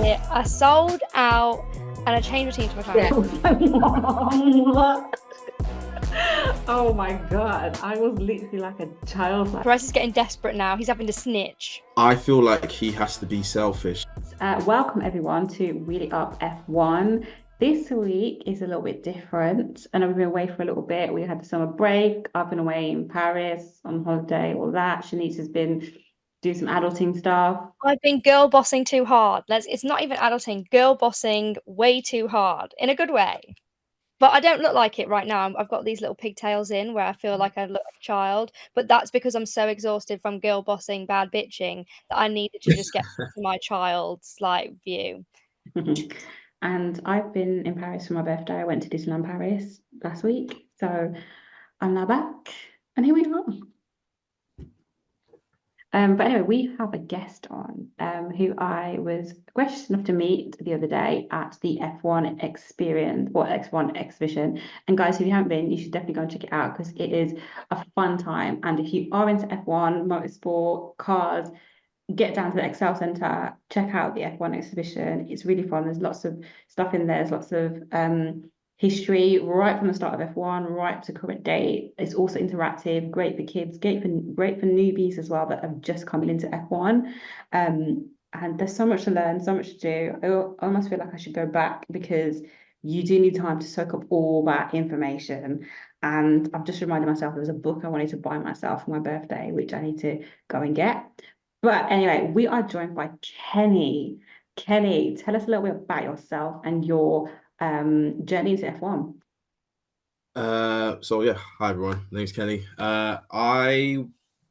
it. I sold out and I changed my team to Mclaren. Oh my God, I was literally like a child. Perez is getting desperate now. He's having to snitch. I feel like he has to be selfish. Welcome everyone to Wheel It Up F1. This week is a little bit different. I know we've been away for a little bit. We had the summer break. I've been away in Paris on holiday, all that. Chanise has been doing some adulting stuff. I've been girl bossing too hard. It's not even adulting, girl bossing way too hard in a good way. But I don't look like it right now. I've got these little pigtails in where I feel like I look like a child. But that's because I'm so exhausted from girl bossing, bad bitching, that I needed to just get to my child's view. And I've been in Paris for my birthday. I went to Disneyland Paris last week. So I'm now back. And here we are. But anyway, we have a guest on who I was gracious enough to meet the other day at the F1 experience or F1 exhibition. And guys, if you haven't been, you should definitely go and check it out because it is a fun time. And if you are into F1, motorsport, cars, get down to the Excel Centre, check out the F1 exhibition. It's really fun. There's lots of stuff in there. There's lots of history right from the start of F1 right up to current date. It's also interactive, great for kids, great for newbies as well that have just coming into F1. And there's so much to learn, so much to do. I almost feel like I should go back because you do need time to soak up all that information. And I've just reminded myself there was a book I wanted to buy myself for my birthday, which I need to go and get. But anyway, we are joined by Kenny. Kenny, tell us a little bit about yourself and your journey into F1. So yeah, hi everyone. My name's Kenny. I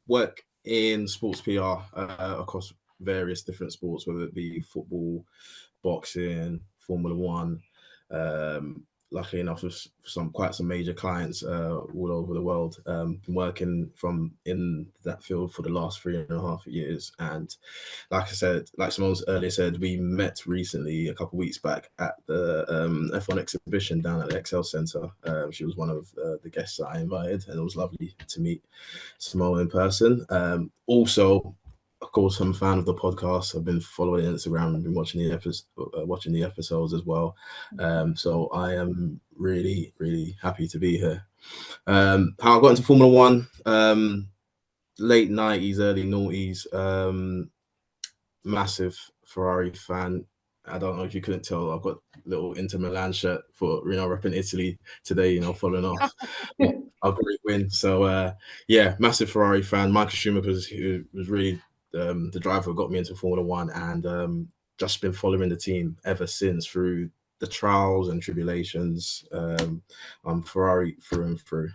work in sports PR across various different sports, whether it be football, boxing, Formula One. Luckily enough, with quite some major clients all over the world. Been working in that field for the last 3.5 years, and like I said, like Simone's earlier said, we met recently a couple of weeks back at the F1 exhibition down at the Excel Centre. She was one of the guests that I invited, and it was lovely to meet Simone in person. Also, of course, I'm a fan of the podcast. I've been following Instagram and been watching the episodes as well. So I am really, really happy to be here. How I got into Formula One, late 90s, early noughties, massive Ferrari fan. I don't know if you couldn't tell, I've got a little Inter Milan shirt for repping Italy today, following off a great win. So yeah, massive Ferrari fan. Michael Schumacher was really the driver who got me into Formula One, and just been following the team ever since through the trials and tribulations. I'm Ferrari through and through.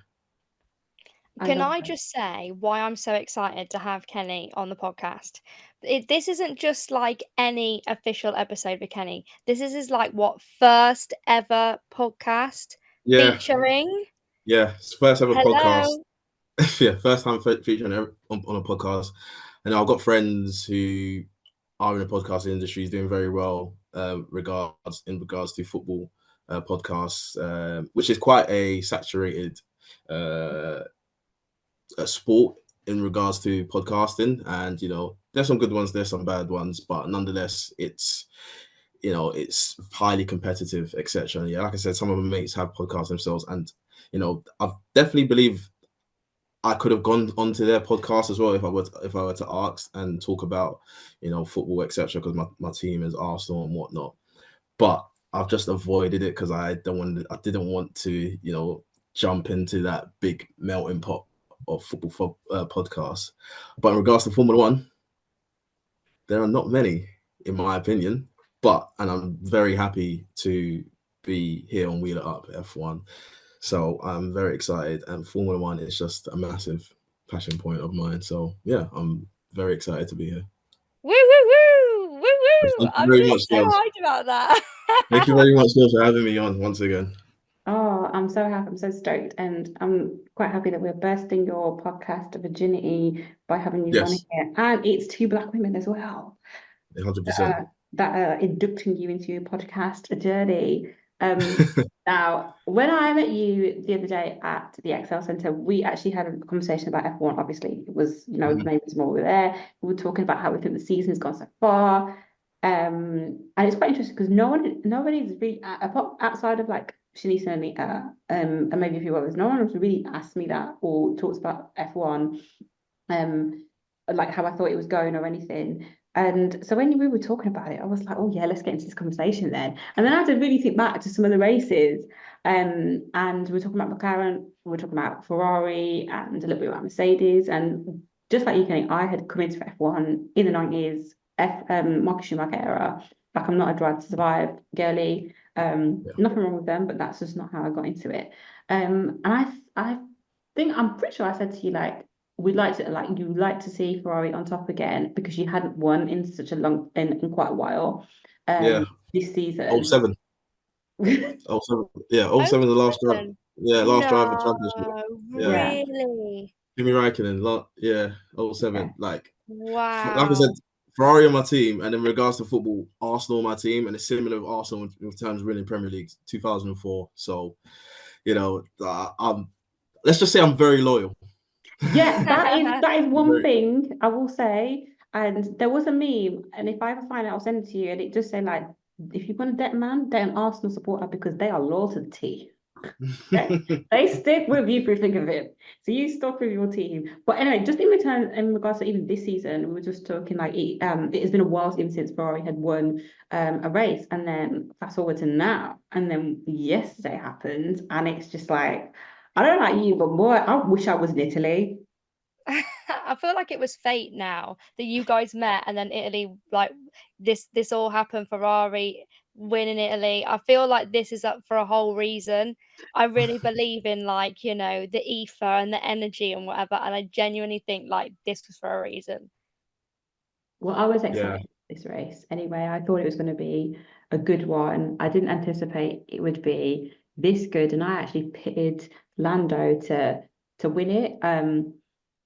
Can I just say why I'm so excited to have Kenny on the podcast? This isn't just like any official episode with Kenny. This is his first ever podcast featuring. Yeah, it's first ever Hello. podcast. Yeah, first time featuring on a podcast. And I've got friends who are in the podcast industry doing very well in regards to football podcasts, which is quite a saturated a sport in regards to podcasting. And there's some good ones, there's some bad ones, but nonetheless it's highly competitive, etc. Yeah, like I said, some of my mates have podcasts themselves, and I definitely believe I could have gone onto their podcast as well if I were to ask and talk about football, etc. Because my team is Arsenal and whatnot. But I've just avoided it because I didn't want to jump into that big melting pot of football podcasts. But in regards to Formula One, there are not many, in my opinion. And I'm very happy to be here on Wheel It Up F1. So I'm very excited, and Formula One is just a massive passion point of mine. So yeah, I'm very excited to be here. Woo woo woo woo woo! I'm just so hyped about that. Thank you very much for having me on once again. Oh, I'm so happy. I'm so stoked, and I'm quite happy that we're bursting your podcast virginity by having you on here. And it's two black women as well. 100%. That are inducting you into your podcast journey. Now, when I met you the other day at the Excel Centre, we actually had a conversation about F1. Obviously, it was maybe more we were there. We were talking about how we think the season has gone so far. And it's quite interesting because nobody's really outside of like Shanice and Anita, and maybe a few others, no one has really asked me that or talks about F1, like how I thought it was going or anything. And so when we were talking about it, I was like, oh yeah, let's get into this conversation then. And then I had to really think back to some of the races. And we were talking about McLaren, we were talking about Ferrari and a little bit about Mercedes. And just like you, Kenny, I had come into F1 in the 90s, Michael Schumacher era. Like I'm not a Drive to Survive girly. Nothing wrong with them, but that's just not how I got into it. And I think I'm pretty sure I said to you like we'd like to like you'd like to see Ferrari on top again because you hadn't won in such a long in quite a while Yeah. this Oh season. seven. Oh seven. Yeah. Oh Oh, seven. The last drive. seven. Yeah. Last drive of championship. No, Yeah. Yeah. really? Jimmy Raikkonen. Yeah. Oh Yeah. seven. Like I said, Wow. Ferrari on my team, and in regards to football, Arsenal on my team, and it's similar with Arsenal in terms of winning Premier League 2004. So, let's just say I'm very loyal. Yeah, that is one Very, thing I will say. And there was a meme, and if I ever find it, I'll send it to you. And it just said like, if you're gonna date man, date an Arsenal supporter because they are loyal to the team. They stick with you through thick of it. So you stuck with your team. But anyway, just in return, in regards to even this season, we were just talking like it has been a while even since Ferrari had won a race, and then fast forward to now, and then yesterday happened, and it's just like I don't know like you, but boy, I wish I was in Italy. I feel like it was fate now that you guys met and then Italy like this all happened, Ferrari win in Italy. I feel like this is up for a whole reason. I really believe in like, you know, the ether and the energy and whatever, and I genuinely think like this was for a reason. Well, I was yeah. excited for this race anyway. I thought it was going to be a good one. I didn't anticipate it would be this good, and I actually pitted Lando to win it.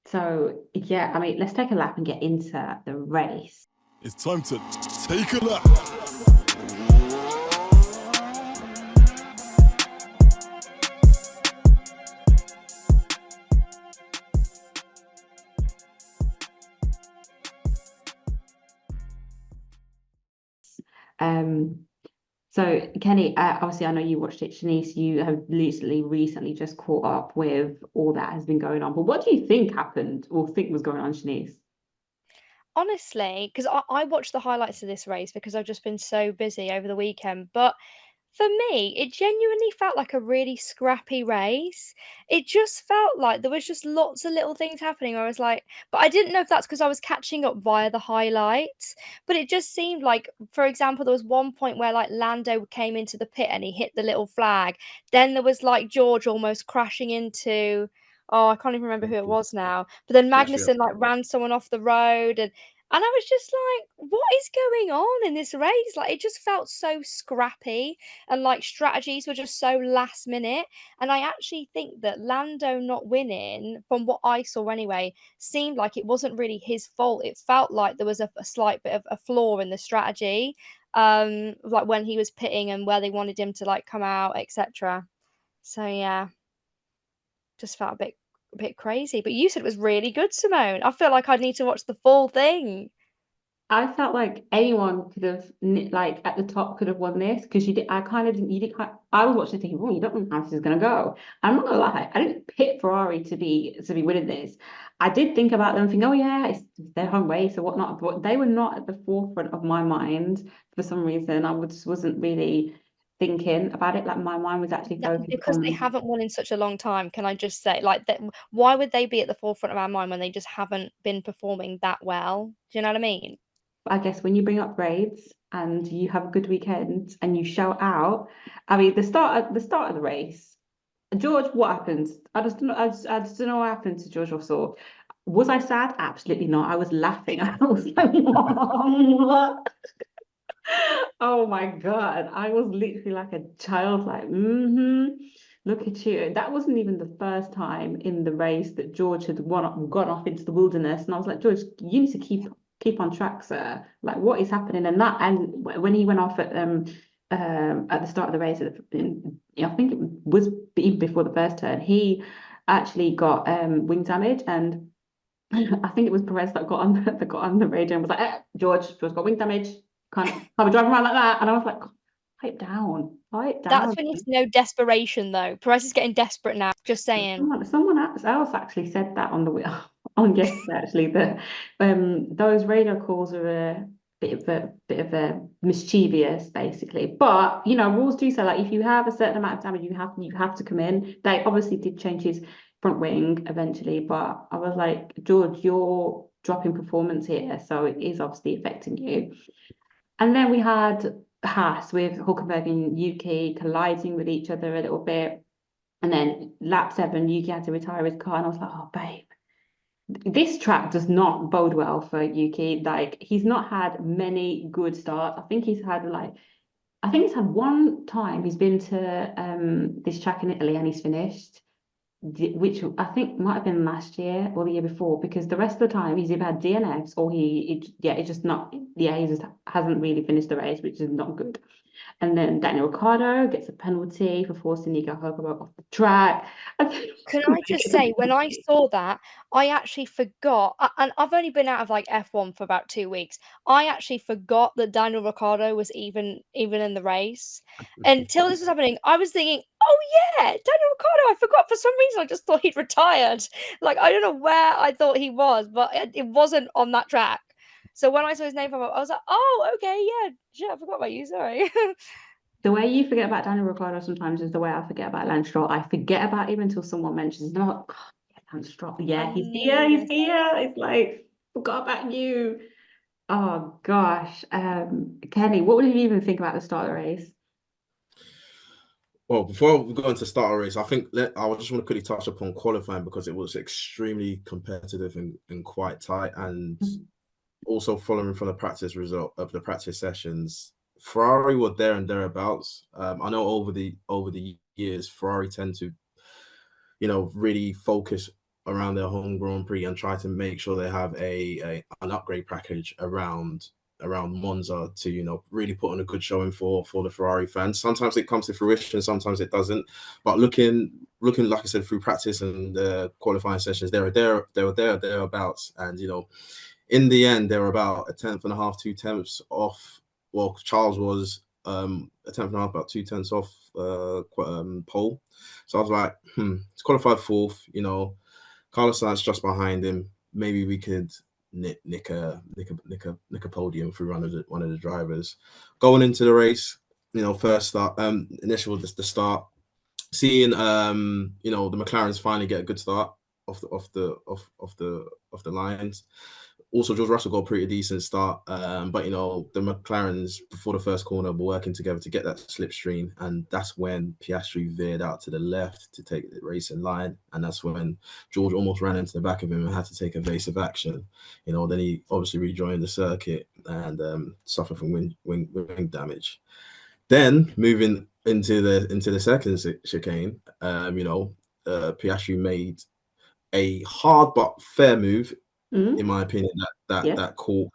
So yeah, I mean, let's take a lap and get into the race. It's time to take a lap. Um, so Kenny, obviously I know you watched it. Shanice, you have literally recently just caught up with all that has been going on. But what do you think happened or think was going on, Shanice? Honestly, 'cause I watched the highlights of this race because I've just been so busy over the weekend, but for me, it genuinely felt like a really scrappy race. It just felt like there was just lots of little things happening where I was like but I didn't know if that's because I was catching up via the highlights, but it just seemed like, for example, there was one point where, like, Lando came into the pit and he hit the little flag. Then there was, like, George almost crashing into oh, I can't even remember who it was now, but then Yes, yeah. Magnussen, like, ran someone off the road and I was just like, "What is going on in this race?" Like, it just felt so scrappy and like strategies were just so last minute. And I actually think that Lando not winning, from what I saw anyway, seemed like it wasn't really his fault. It felt like there was a slight bit of a flaw in the strategy, like when he was pitting and where they wanted him to like come out, etc. So yeah, just felt a bit crazy. But you said it was really good, Simone. I feel like I'd need to watch the full thing. I felt like anyone could have like at the top could have won this because you did. I kind of didn't. You did. I was watching thinking, oh, you don't know how this is going to go. I'm not gonna lie. I didn't pick Ferrari to be winning this. I did think about them, think, oh yeah, it's their home race or whatnot. But they were not at the forefront of my mind for some reason. Just wasn't really thinking about it. Like my mind was actually That focused because they on. haven't won in such a long time, can I just say, like, that why would they be at the forefront of our mind when they just haven't been performing that well? Do you know what I mean? I guess when you bring up grades and you have a good weekend and you shout out, I mean, the start of the race. George, what happened? I just don't know what happened to George Russell. Was I sad? Absolutely not. I was laughing. I was like, what? Oh my God. I was literally like a child, like, look at you. That wasn't even the first time in the race that George had gone off into the wilderness. And I was like, George, you need to keep on track, sir. Like, what is happening? And when he went off at the start of the race, I think it was even before the first turn, he actually got wing damage, and I think it was Perez that got on the radio and was like, George got wing damage. can't be driving around like that. And I was like, pipe down, pipe down. That's when you know desperation, though. Perez is getting desperate now. Just saying. Someone else actually said that on the on yesterday actually, that those radio calls are a bit of a mischievous basically. But you know, rules do say like if you have a certain amount of damage, you have to come in. They obviously did change his front wing eventually, but I was like, George, you're dropping performance here, so it is obviously affecting you. And then we had Haas with Hulkenberg and Yuki colliding with each other a little bit. And then lap 7, Yuki had to retire his car, and I was like, oh, babe, this track does not bode well for Yuki. Like, he's not had many good starts. I think he's had one time he's been to this track in Italy and he's finished, which I think might have been last year or the year before, because the rest of the time he's either had DNFs or it's just not, he just hasn't really finished the race, which is not good. And then Daniel Ricciardo gets a penalty for forcing Nico Hulkenberg off the track. Can I just say, when I saw that, I actually forgot, and I've only been out of like F1 for about 2 weeks. I actually forgot that Daniel Ricciardo was even in the race until this was happening. I was thinking, oh yeah, Daniel Ricciardo. I forgot for some reason. I just thought he'd retired. Like I don't know where I thought he was, but it wasn't on that track. So when I saw his name pop up, I was like, oh okay, yeah, shit, I forgot about you. Sorry. The way you forget about Daniel Ricciardo sometimes is the way I forget about Lance Stroll. I forget about him until someone mentions him. I'm like, oh, yeah, Lance Stroll. Yeah, he's here. He's here. It's like, forgot about you. Oh gosh. Kenny, what did you even think about the start of the race? Well, before we go into start a race, I think I just want to quickly touch upon qualifying because it was extremely competitive and quite tight. And also following from the practice result of the practice sessions, Ferrari were there and thereabouts. I know over the years, Ferrari tend to, really focus around their home Grand Prix and try to make sure they have an upgrade package around Monza to really put on a good showing for the Ferrari fans. Sometimes it comes to fruition, sometimes it doesn't. But looking like I said through practice and the qualifying sessions, they were thereabouts, and in the end they were about a tenth and a half, 2/10 off. Well, Charles was a tenth and a half, about 2/10 off pole. So I was like, it's qualified fourth. Carlos Sainz just behind him. Maybe we could nick a podium through one of the drivers. Going into the race, first start, initial the start, seeing the McLarens finally get a good start off the lines. Also, George Russell got a pretty decent start, but the McLarens before the first corner were working together to get that slipstream, and that's when Piastri veered out to the left to take the racing line, and that's when George almost ran into the back of him and had to take evasive action. Then he obviously rejoined the circuit and suffered from wing damage. Then moving into the second chicane, Piastri made a hard but fair move, in my opinion, that caught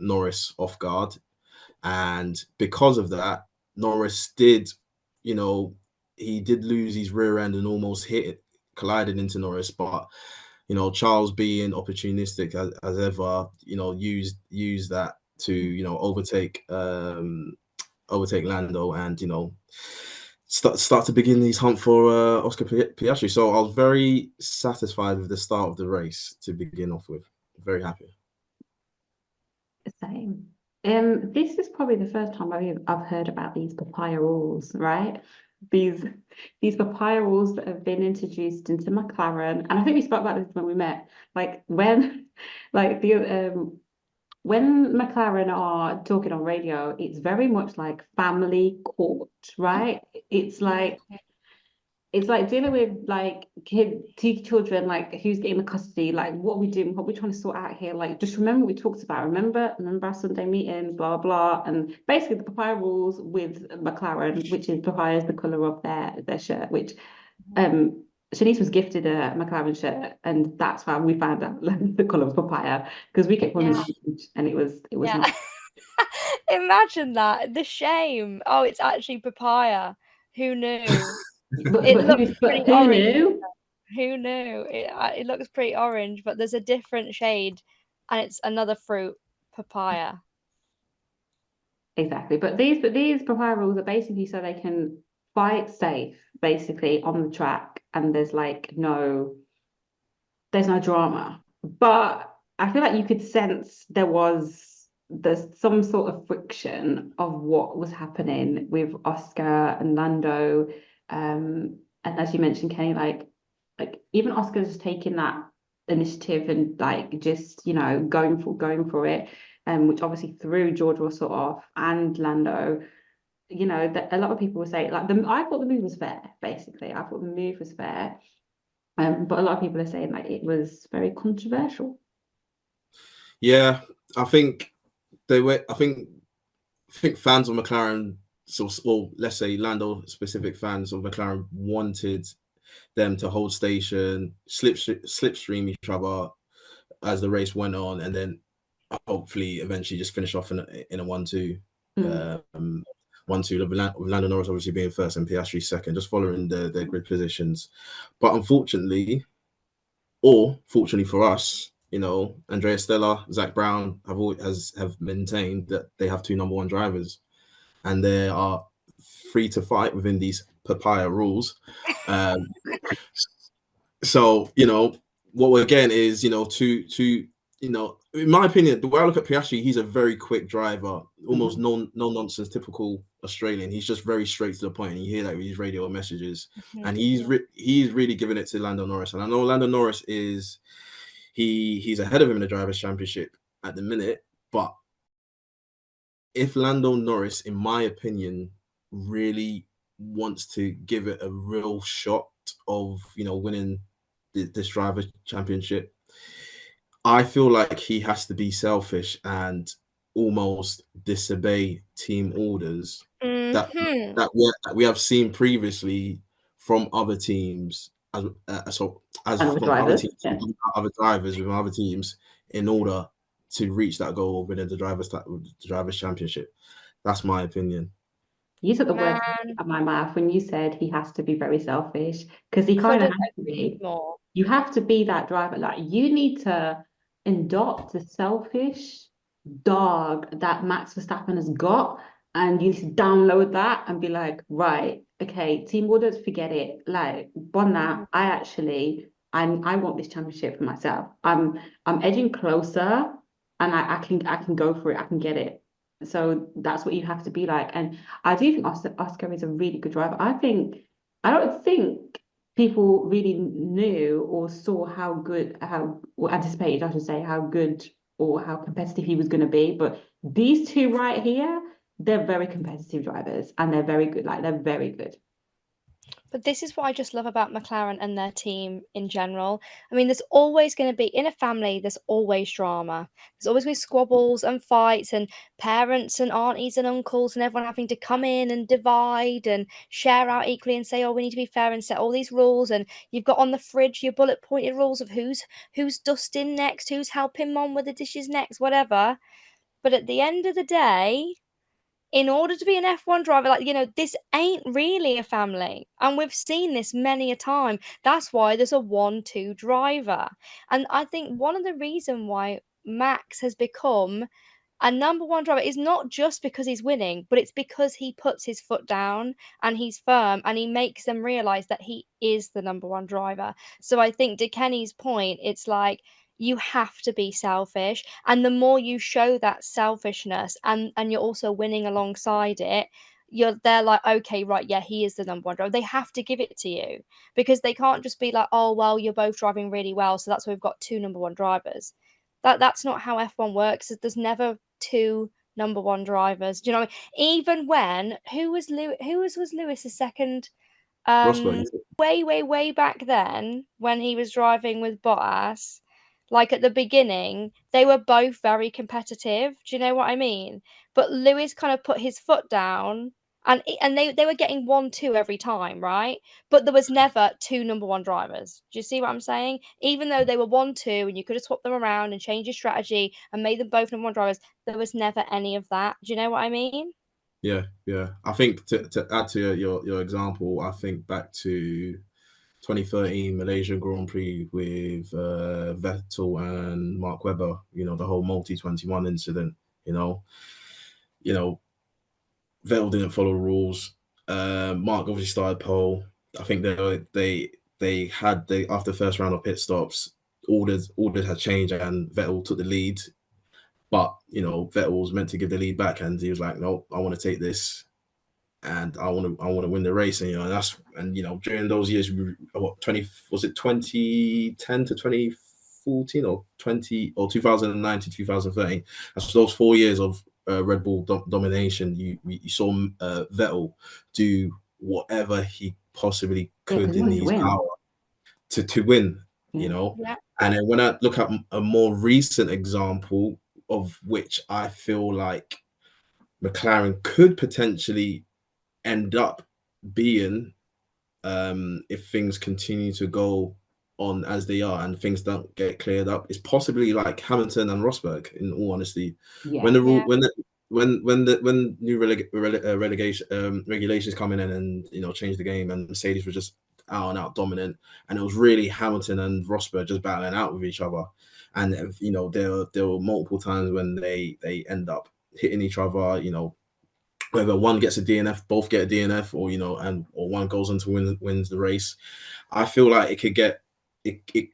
Norris off guard, and because of that, Norris did, he did lose his rear end and almost collided into Norris, but Charles, being opportunistic as ever, used that to overtake Lando and start to begin his hunt for Oscar Piastri. So I was very satisfied with the start of the race to begin off with. Very happy. Same. This is probably the first time I've heard about these papaya rules, right? These papaya rules that have been introduced into McLaren, and I think we spoke about this when we met. Like when McLaren are talking on radio, it's very much like family court, right? It's like dealing with like two children, like who's getting the custody, like what are we doing, what are we trying to sort out here? Like just remember what we talked about. Remember our Sunday meeting, blah blah. And basically the papaya rules with McLaren, which is papaya is the colour of their shirt, which Chanise was gifted a McLaren shirt, and that's how we found out the colour of papaya, because we kept calling it orange, and it was not. Imagine that, the shame. Oh, it's actually papaya. Who knew? But who orange. knew? Who knew? It looks pretty orange, but there's a different shade, and it's another fruit, papaya. Exactly. But these papaya rules are basically so they can fight safe, basically, on the track, and there's no drama. But I feel like you could sense there's some sort of friction of what was happening with Oscar and Lando. And as you mentioned, Kenny, like even Oscar just taking that initiative and like just, going for it, which obviously threw George Russell off and Lando. That a lot of people will say like I thought the move was fair, basically. I thought the move was fair. But a lot of people are saying like it was very controversial. Yeah, I think they were. I think fans of McLaren, or let's say Lando specific fans of McLaren, wanted them to hold station, slipstream each other as the race went on, and then hopefully eventually just finish off in a 1-2. Mm. 1-2 with Lando Norris obviously being first and Piastri second, just following their grid positions. But unfortunately, or fortunately for us, Andrea Stella, Zach Brown have maintained that they have two number one drivers, and they are free to fight within these papaya rules. Um, so what we're getting is in my opinion, the way I look at Piastri, he's a very quick driver, almost no nonsense, typical Australian. He's just very straight to the point, and you hear that with his radio messages. And he's really giving it to Lando Norris. And I know Lando Norris he's ahead of him in the drivers' championship at the minute, but if Lando Norris, in my opinion, really wants to give it a real shot of winning this driver championship, I feel like he has to be selfish and almost disobey team orders that Mm-hmm. that we have seen previously from other teams as And other from other drivers, teams, yeah. other drivers with other teams in order to reach that goal within the drivers championship. That's my opinion. You took the words Man, out of my mouth when you said he has to be very selfish because he kind of couldn't has to agree be. more. You have to be that driver. Like you need to adopt the selfish dog that Max Verstappen has got, and you need to download that and be like, right, okay, team orders, forget it. Like, on that, I want this championship for myself. I'm edging closer, and I can go for it. I can get it. So that's what you have to be like. And I do think Oscar is a really good driver. I don't think people really knew or saw or anticipated, I should say, how good or how competitive he was going to be. But these two right here, they're very competitive drivers and they're very good. Like they're very good. But this is what I just love about McLaren and their team in general. I mean, there's always going to be, in a family, there's always drama. There's always going to be squabbles and fights, and parents and aunties and uncles and everyone having to come in and divide and share out equally and say, oh, we need to be fair and set all these rules. And you've got on the fridge your bullet pointed rules of who's dusting next, who's helping mom with the dishes next, whatever. But at the end of the day, in order to be an F1 driver, like, this ain't really a family. And we've seen this many a time. That's why there's a 1-2 driver. And I think one of the reason why Max has become a number one driver is not just because he's winning, but it's because he puts his foot down and he's firm and he makes them realize that he is the number one driver. So I think to Kenny's point, it's like you have to be selfish, and the more you show that selfishness and you're also winning alongside it, they're like, okay, right, yeah, he is the number one driver. They have to give it to you because they can't just be like, oh well, you're both driving really well, so that's why we've got two number one drivers. That's not how F1 works. There's never two number one drivers. Do you know what I mean? Even when who was Lewis's second Rosberg. way back then when he was driving with Bottas, like at the beginning, they were both very competitive. Do you know what I mean? But Lewis kind of put his foot down and they were getting 1-2 every time, right? But there was never two number one drivers. Do you see what I'm saying? Even though they were 1-2 and you could have swapped them around and changed your strategy and made them both number one drivers, there was never any of that. Do you know what I mean? Yeah. I think to add to your example, I think back to 2013 Malaysia Grand Prix with Vettel and Mark Webber. The whole multi 21 incident. You know, Vettel didn't follow the rules. Mark obviously started pole. I think they had after the first round of pit stops, orders had changed and Vettel took the lead. But Vettel was meant to give the lead back, and he was like, "No, I want to take this, and I want to win the race." And during those years, was it 2010 to 2014 or 2009 to 2013? That's those 4 years of Red Bull domination. You saw Vettel do whatever he possibly could in his power to win. Yeah. And then when I look at a more recent example of which I feel like McLaren could potentially end up being, if things continue to go on as they are and things don't get cleared up, it's possibly like Hamilton and Rosberg. In all honesty, when the rule, when new regulations come in and change the game, and Mercedes were just out and out dominant, and it was really Hamilton and Rosberg just battling out with each other, and there were multiple times when they end up hitting each other, whether one gets a DNF, both get a DNF, or one goes on to wins the race. I feel like it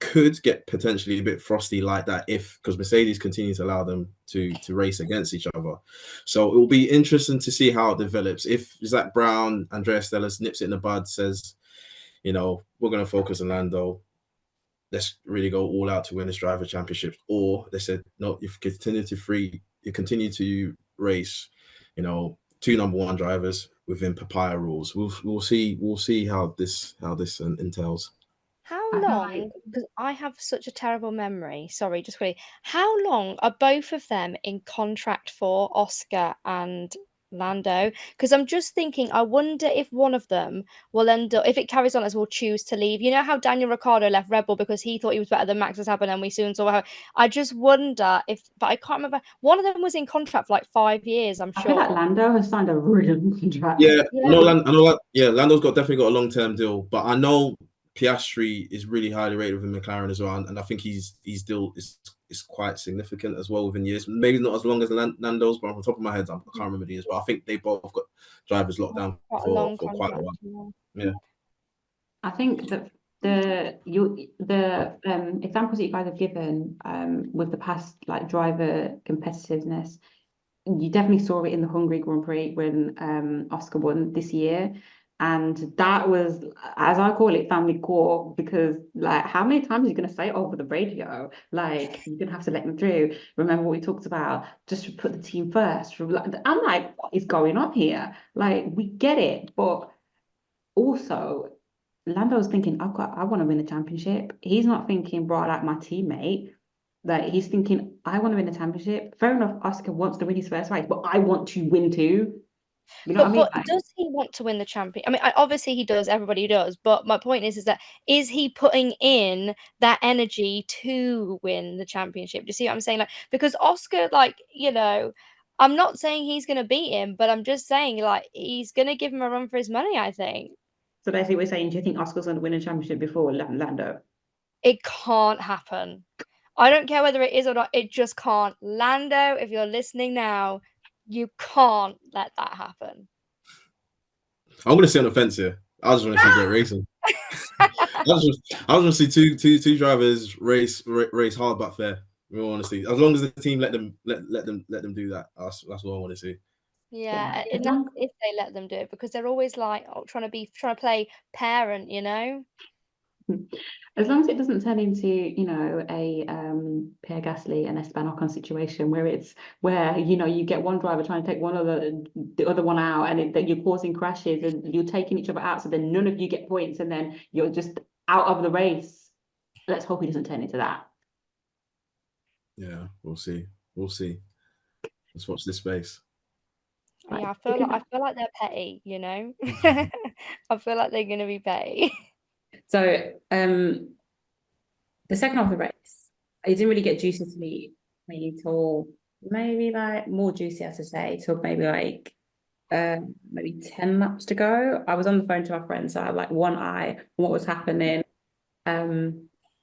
could get potentially a bit frosty like that because Mercedes continues to allow them to race against each other. So it will be interesting to see how it develops. If Zach Brown, Andrea Stella nips it in the bud, says, we're going to focus on Lando, let's really go all out to win this driver championship, or they said, no, you continue to race, two number one drivers within papaya rules. We'll see how this entails. How long? Because I have such a terrible memory. Sorry, just quickly. How long are both of them in contract for, Oscar and Lando? Because I'm just thinking, I wonder if one of them will end up, if it carries on as will choose to leave. You know how Daniel Ricciardo left Red Bull because he thought he was better than Max Verstappen, and we soon saw how. I just wonder but I can't remember. One of them was in contract for like 5 years, I'm I feel like sure. Lando has signed a really long contract. Yeah, I know Lando's definitely got a long-term deal, but I know Piastri is really highly rated within McLaren as well, and I think his deal is quite significant as well within years. Maybe not as long as Lando's, but off the top of my head, I can't remember the years. But I think they both got drivers locked down Quite a for long quite a contract. while. Yeah. I think that the examples that you guys have given with the past like driver competitiveness, you definitely saw it in the Hungary Grand Prix when Oscar won this year. And that was, as I call it, family court, because like how many times are you going to say it over the radio? Like you're going to have to let them through. Remember what we talked about, just put the team first. I'm like, what is going on here? Like we get it, but also Lando's thinking, I want to win the championship. He's not thinking, bro, like my teammate. Like he's thinking, I want to win the championship. Fair enough, Oscar wants to win his first race, but I want to win too. You know what I mean? But does he want to win the champion? I mean, obviously he does. Everybody does. But my point is that is he putting in that energy to win the championship? Do you see what I'm saying? Like because Oscar, I'm not saying he's going to beat him, but I'm just saying like he's going to give him a run for his money. I think So basically, we're saying, do you think Oscar's going to win a championship before Lando? it can't happen. I don't care whether it is or not. It just can't. Lando, if you're listening now, you can't let that happen. I'm going to sit on the fence here. I just want to see great racing. I just want to see two drivers race hard but fair. In all honesty, as long as the team let them do that, that's what I want to see. Yeah, and that's if they let them do it because they're always like trying to play parent, As long as it doesn't turn into, a Pierre Gasly and Esteban Ocon situation where you get one driver trying to take the other one out, and that you're causing crashes and you're taking each other out, so then none of you get points, and then you're just out of the race. Let's hope it doesn't turn into that. Yeah, we'll see. Let's watch this space. Yeah, I feel like they're petty, I feel like they're gonna be petty. So, the second half of the race, it didn't really get juicy to me till maybe like more juicy, as I say, till maybe like maybe 10 laps to go. I was on the phone to my friends, so I had like one eye on what was happening.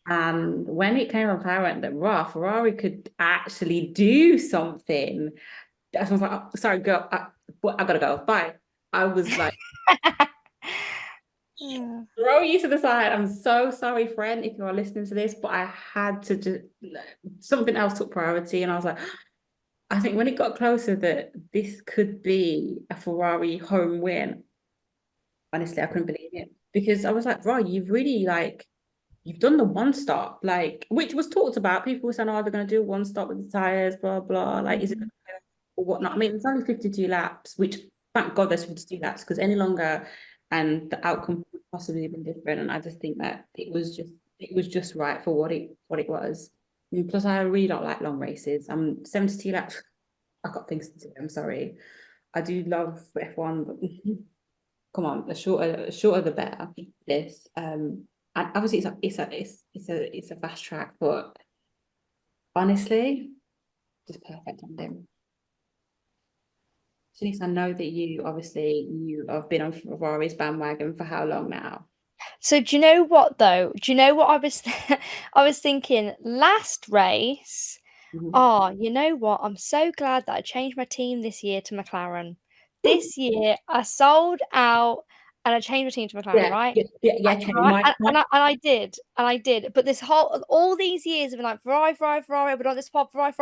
And when it came apparent that Ferrari could actually do something, I was like, oh, sorry, girl, I gotta go. Bye. I was like, throw you to the side. I'm so sorry, friend, if you are listening to this, but I had to just something else took priority, and I was like, I think when it got closer that this could be a Ferrari home win, honestly, I couldn't believe it because I was like, bro, you've really you've done the one stop, which was talked about. People were saying, oh, they're going to do one stop with the tires, blah, blah. Like, is it or whatnot? I mean, it's only 52 laps, which thank God there's 52 laps because any longer and the outcome would possibly have been different. And I just think that it was just right for what it was. And plus, I really don't like long races. I'm 72 laps. I've got things to do. I'm sorry. I do love F1, but come on, the shorter the better. This and obviously it's a fast track, but honestly, just perfect on them. Chanise, I know that you have been on Ferrari's bandwagon for how long now? So do you know what though? Do you know what I was I was thinking last race? Oh, you know what? I'm so glad that I changed my team this year to McLaren. This year I sold out and I changed my team to McLaren, right? Yeah. Right, and I did. But this whole all these years have been like Ferrari, but on this pod, Ferrari.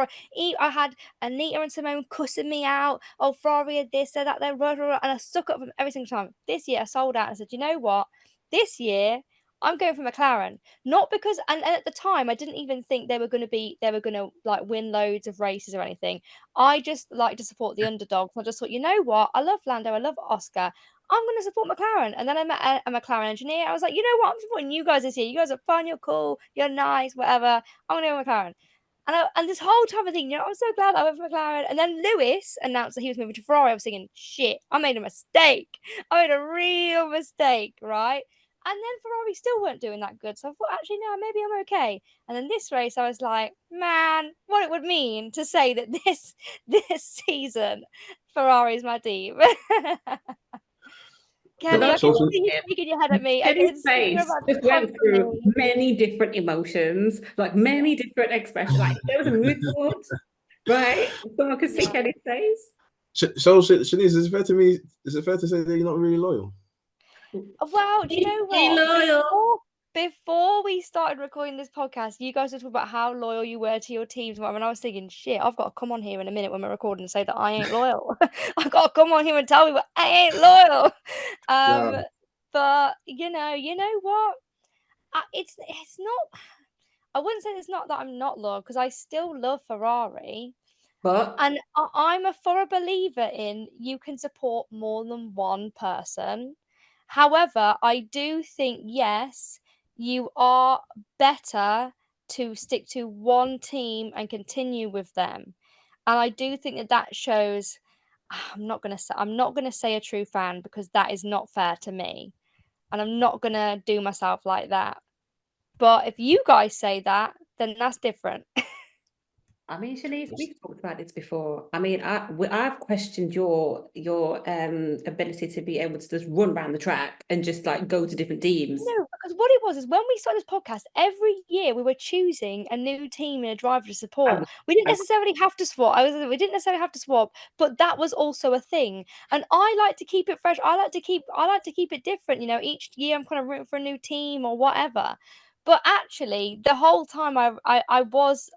I had Anita and Simone cussing me out. Oh, Ferrari had this, said that, then rah, rah, rah, and I stuck up for them every single time. This year I sold out and said, you know what? This year I'm going for McLaren. Not because and at the time I didn't even think they were gonna like win loads of races or anything. I just like to support the underdogs. I just thought, you know what? I love Lando, I love Oscar. I'm going to support McLaren. And then I met a McLaren engineer. I was like, you know what? I'm supporting you guys this year. You guys are fun. You're cool. You're nice. Whatever. I'm going to go McLaren. And this whole time I think, you know, I'm so glad I went for McLaren. And then Lewis announced that he was moving to Ferrari. I was thinking, shit, I made a mistake. I made a real mistake, right? And then Ferrari still weren't doing that good. So I thought, actually, no, maybe I'm okay. And then this race, I was like, man, what it would mean to say that this season, Ferrari's my team. Kelly, I can see you shaking your head at me. I can Kenny's see you're face about to just come went for through me. many different emotions, like many different expressions. Like there was a mood board, right? Someone could see Kenny's face. So, Shanice, is it fair to me? Is it fair to say that you're not really loyal? Well, do you know Be what? loyal. Before we started recording this podcast, you guys were talking about how loyal you were to your teams. And I was thinking, shit, I've got to come on here in a minute when we're recording and say that I ain't loyal. I've got to come on here and tell people I ain't loyal. Yeah. But you know what? It's not. I wouldn't say it's not that I'm not loyal because I still love Ferrari. But And I'm a believer in you can support more than one person. However, I do think, yes, you are better to stick to one team and continue with them. And I do think that that shows I'm not gonna say a true fan because that is not fair to me. And I'm not gonna do myself like that. But if you guys say that, then that's different. I mean, Shanice, we've talked about this before. I mean, I've questioned your ability to be able to just run around the track and just like go to different teams. No, because what it was is when we started this podcast, every year we were choosing a new team and a driver to support. We didn't I- necessarily have to swap. We didn't necessarily have to swap, but that was also a thing. And I like to keep it fresh. I like to keep it different. You know, each year I'm kind of rooting for a new team or whatever. But actually, the whole time I was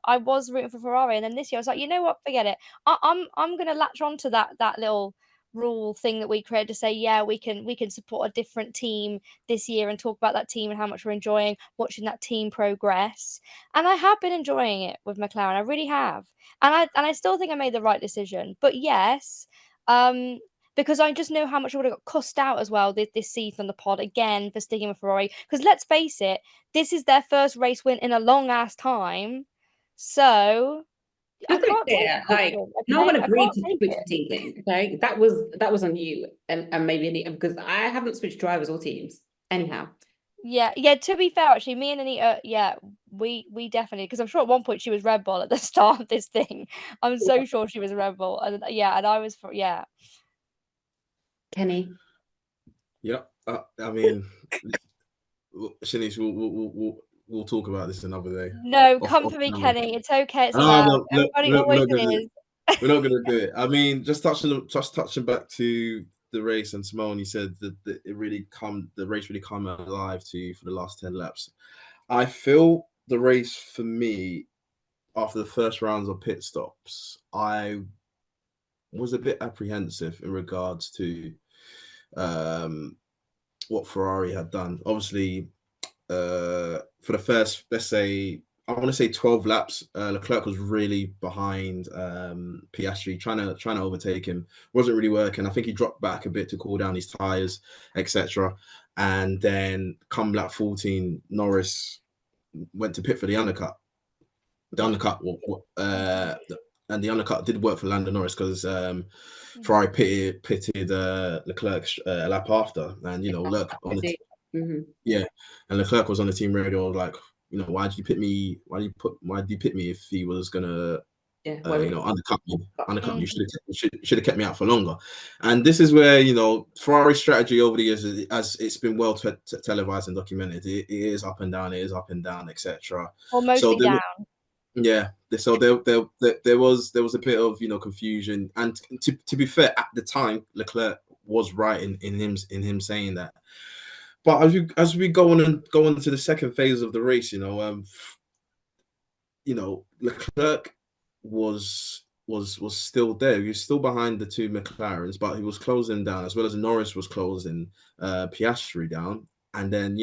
rooting for Ferrari, and then this year I was like, you know what, forget it. I'm gonna latch on to that little rule thing that we created to say, yeah, we can support a different team this year and talk about that team and how much we're enjoying watching that team progress. And I have been enjoying it with McLaren. I really have. And I still think I made the right decision. But yes, because I just know how much I would have got cussed out as well this season on the pod again for sticking with Ferrari. Because let's face it, this is their first race win in a long ass time. So I Just to be can't take clear, like criticism, no okay? one I agreed can't to take switch it. the team thing. Okay, that was on you and maybe because I haven't switched drivers or teams. Anyhow, Yeah. To be fair, actually, me and Anita, yeah, we definitely because I'm sure at one point she was Red Bull at the start of this thing. I'm so sure she was a Red Bull, and yeah, and I was for yeah. Kenny. Yeah. I mean, Shanice, we'll talk about this another day. No, Off come for me, camera. Kenny. It's okay. It's Ah, allowed. no, Everybody look, always look, is. We're not gonna do it. I mean, just touching back to the race, and Simone, you said that the race really come alive to you for the last 10 laps. I feel the race for me after the first rounds of pit stops, I was a bit apprehensive in regards to um, what Ferrari had done. Obviously, for the first, let's say, I want to say 12 laps, Leclerc was really behind Piastri, trying to overtake him. Wasn't really working. I think he dropped back a bit to cool down his tires, etc. And then come lap 14, Norris went to pit for the undercut. The undercut, and the undercut did work for Lando Norris because Ferrari pitted Leclerc a lap after, and look on the yeah, and Leclerc was on the team radio like, why did you pit me? Why did you pit me if he was gonna undercut me? Undercut me. You should have kept me out for longer. And this is where Ferrari's strategy over the years, as it's been well televised and documented, it is up and down, etc. Or mostly down. Yeah, so there was a bit of confusion, and to be fair, at the time Leclerc was right in him saying that. But as we go on to the second phase of the race, Leclerc was still there. He was still behind the two McLarens, but he was closing down, as well as Norris was closing Piastri down. And then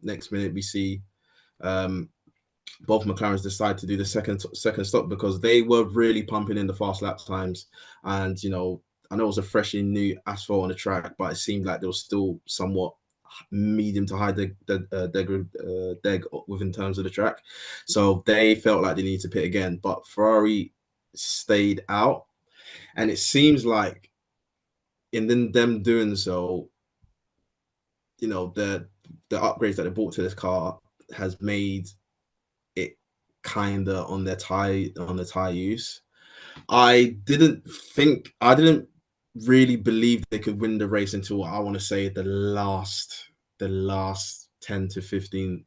next minute we see both McLarens decide to do the second stop because they were really pumping in the fast lap times. And I know it was a freshly new asphalt on the track, but it seemed like there was still somewhat medium to high deg within terms of the track. So they felt like they needed to pit again, but Ferrari stayed out. And it seems like in them doing so, the upgrades that they brought to this car has made it kinda on the tire use. I didn't really believe they could win the race until I want to say the last 10 to 15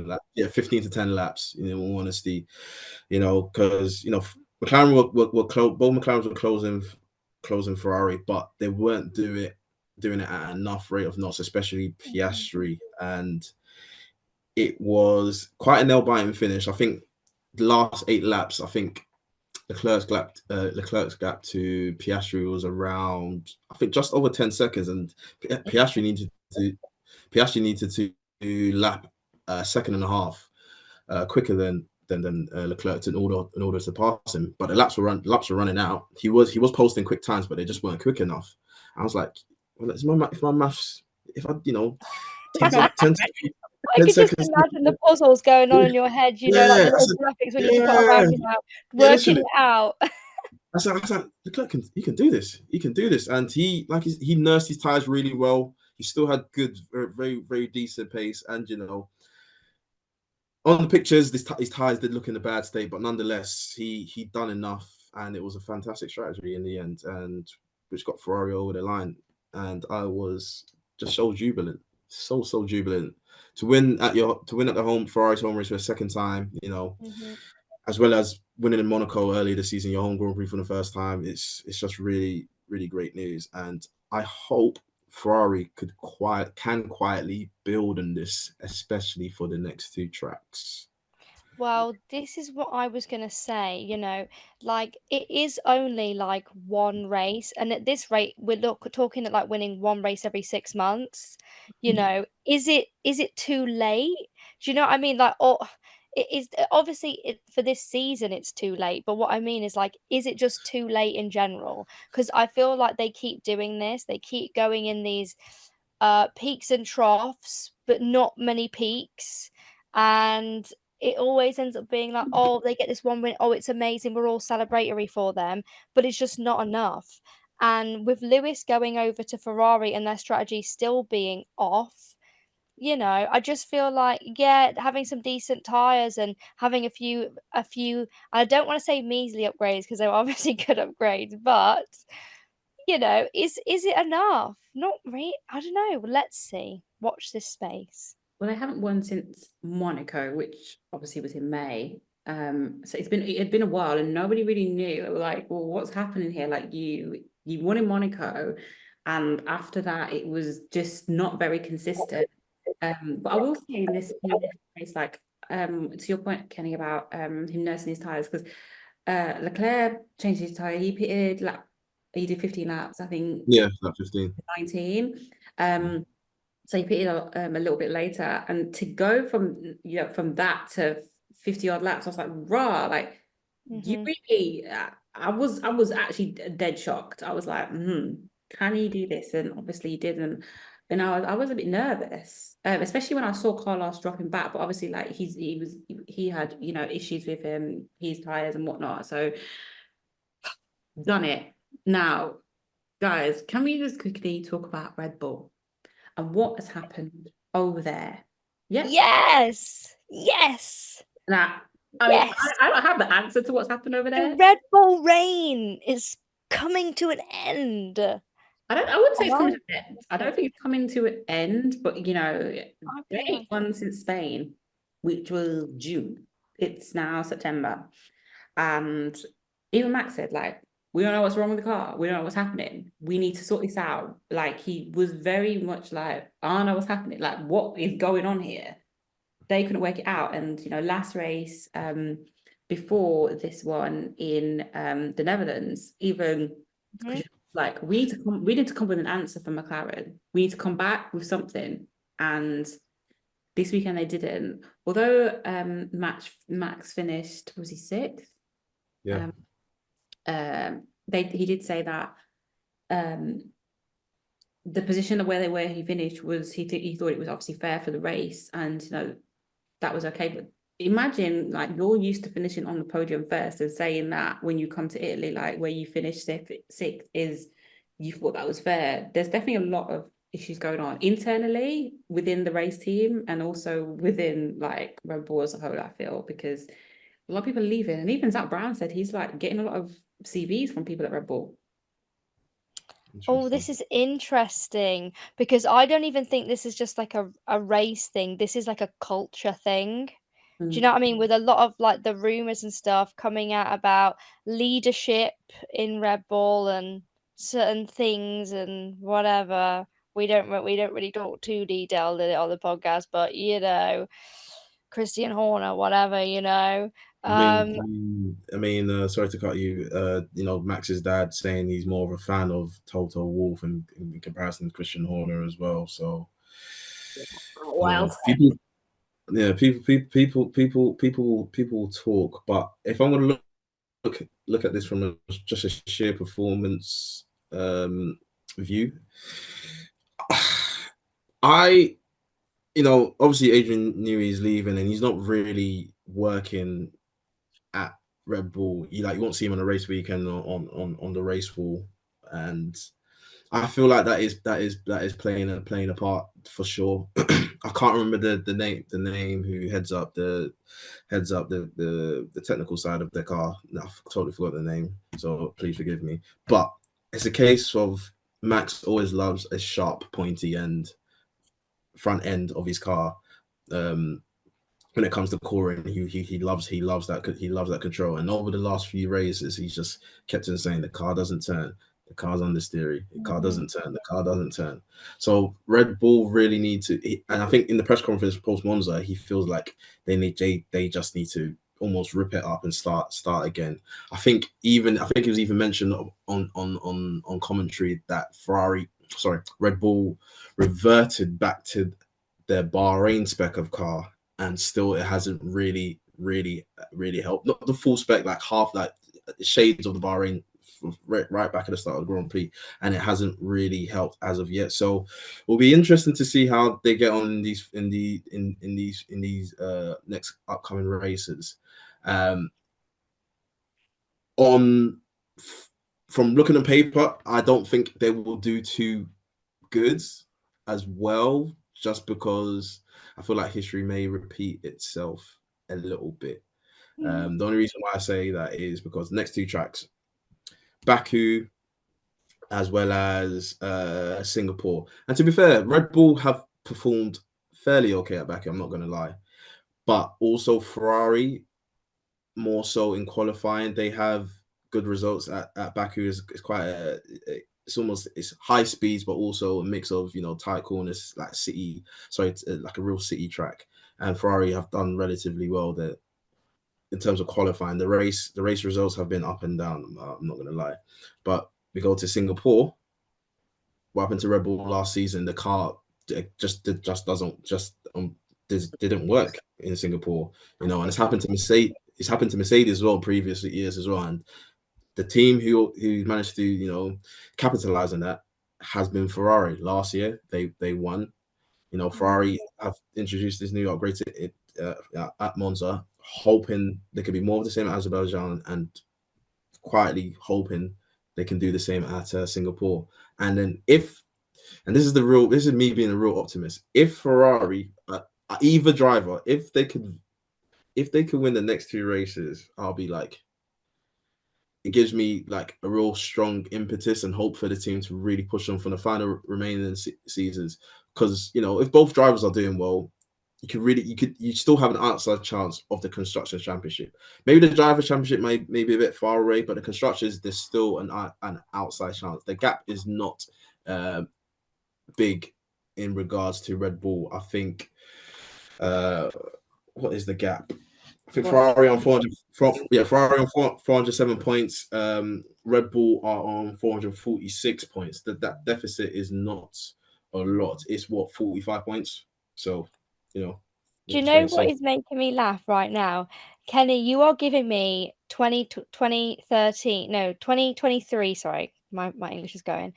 laps. Yeah, 15 to 10 laps, in all honesty. Because McLaren both McLarens were closing Ferrari, but they weren't doing it at enough rate of knots, especially Piastri. And it was quite a nail-biting finish. I think the last 8 laps, I think Leclerc's gap to Piastri was around, I think, just over 10 seconds, and Piastri needed to lap a second and a half quicker than Leclerc in order to pass him. But the laps were running out. He was posting quick times, but they just weren't quick enough. I was like, well, if I 10 I could just imagine the puzzles going on in your head, like the little graphics when you put around working it out. I said, Leclerc he can do this. He can do this, and he nursed his tires really well. He still had good, very, very decent pace, and on the pictures, his tires did look in a bad state, but nonetheless, he done enough, and it was a fantastic strategy in the end, and which got Ferrari over the line. And I was just so jubilant, so jubilant to win at the home Ferrari's home race for a second time. As well as winning in Monaco earlier this season, your home Grand Prix for the first time. It's just really, really great news, and I hope Ferrari can quietly build on this, especially for the next 2 tracks. Well, this is what I was going to say, like it is only like one race. And at this rate, we're talking at like winning one race every 6 months. Is it too late? Do you know what I mean? Like, it is obviously for this season, it's too late. But what I mean is like, is it just too late in general? Because I feel like they keep doing this. They keep going in these peaks and troughs, but not many peaks. And it always ends up being like, oh, they get this one win. Oh, it's amazing. We're all celebratory for them, but it's just not enough. And with Lewis going over to Ferrari and their strategy still being off, I just feel like, yeah, having some decent tires and having a few, I don't want to say measly upgrades because they're obviously good upgrades, but is it enough? Not really. I don't know. Let's see. Watch this space. Well, they haven't won since Monaco, which obviously was in May. So it had been a while, and nobody really knew. Like, well, what's happening here? Like, you won in Monaco, and after that, it was just not very consistent. But I will say in this case, like, to your point, Kenny, about him nursing his tires, because Leclerc changed his tire. He did 15 laps, I think, Yeah, like 15. 19. So he pitted a little bit later, and to go from that to 50 odd laps, I was like, rah, like you really. I was actually dead shocked. I was like, can he do this? And obviously he didn't. And I was a bit nervous, especially when I saw Carlos dropping back. But obviously, like he had issues with his tires and whatnot. So done it. Now, guys, can we just quickly talk about Red Bull and what has happened over there? Yeah. Yes. Yes. Now, I mean, Yes. I don't have the answer to what's happened over The there. Red Bull reign is coming to an end. I wouldn't say it's coming to I an end. I don't think it's coming to an end, but feel they ain't like won since Spain, which was June. It's now September. And even Max said, like, we don't know what's wrong with the car. We don't know what's happening. We need to sort this out. Like, he was very much like, I don't know what's happening. Like, what is going on here? They couldn't work it out. And, last race, before this one in the Netherlands, even like we need to come with an answer for McLaren. We need to come back with something. And this weekend they didn't. Although Max finished, was he sixth? Yeah. He did say that the position of where he finished was he thought it was obviously fair for the race, and that was okay. But imagine, like, you're used to finishing on the podium first, and saying that when you come to Italy, like where you finished sixth, is you thought that was fair. There's definitely a lot of issues going on internally within the race team, and also within like Red Bull as a whole, I feel, because a lot of people are leaving. And even Zach Brown said he's like getting a lot of CVs from people at Red Bull. Oh, this is interesting because I don't even think this is just like a race thing. This is like a culture thing. Do you know what I mean? With a lot of like the rumors and stuff coming out about leadership in Red Bull and certain things and whatever. We don't really talk too detailed in it on the podcast, but Christian Horner, whatever. Sorry to cut you. Max's dad saying he's more of a fan of Toto Wolff in comparison to Christian Horner as well. So, people, yeah, people talk. But if I'm going to look at this from just a sheer performance view, obviously Adrian Newey is leaving and he's not really working at Red Bull. You won't see him on a race weekend on the race wall, and I feel like that is playing a part for sure. I can't remember the name who heads up the technical side of the car. I totally forgot the name, so please forgive me. But it's a case of Max always loves a sharp, pointy front end of his car. When it comes to coring, he loves that control. And over the last few races, he's just kept on saying the car doesn't turn, the car's understeery, the car doesn't turn, the car doesn't turn. So Red Bull really need to, and I think in the press conference post Monza, he feels like they just need to almost rip it up and start again. I think it was even mentioned on commentary that Red Bull reverted back to their Bahrain spec of car, and still it hasn't really helped. Not the full spec, like half, like shades of the Bahrain right back at the start of the Grand Prix, and it hasn't really helped as of yet. So it'll be interesting to see how they get on in these next upcoming races. From looking at paper, I don't think they will do too good as well, just because I feel like history may repeat itself a little bit. The only reason why I say that is because the next two tracks, Baku as well as Singapore. And to be fair, Red Bull have performed fairly okay at Baku, I'm not going to lie. But also Ferrari more so in qualifying. They have good results at Baku. Is quite it's high speeds, but also a mix of tight corners like city. Sorry, like a real city track. And Ferrari have done relatively well there in terms of qualifying. The race results have been up and down. I'm not gonna lie, but we go to Singapore. What happened to Red Bull last season? The car just didn't work in Singapore, and it's happened to Mercedes. It's happened to Mercedes as well previous years as well, and the team who managed to capitalize on that has been Ferrari. Last year they won. Ferrari have introduced this new upgrade at Monza, hoping they could be more of the same at Azerbaijan, and quietly hoping they can do the same at Singapore. And then and this is me being a real optimist. If Ferrari, either driver, if they could win the next 2 races, I'll be like, it gives me like a real strong impetus and hope for the team to really push on for the final remaining seasons. Because if both drivers are doing well, you still have an outside chance of the constructors championship. Maybe the driver championship may be a bit far away, but the constructors, there's still an outside chance. The gap is not big in regards to Red Bull. I think what is the gap? I think Ferrari on 400. Ferrari on 407 points. Red Bull are on 446 points. That deficit is not a lot. It's 45 points. So, Do you know what is making me laugh right now? Kenny, you are giving me 2023. Sorry, my English is going.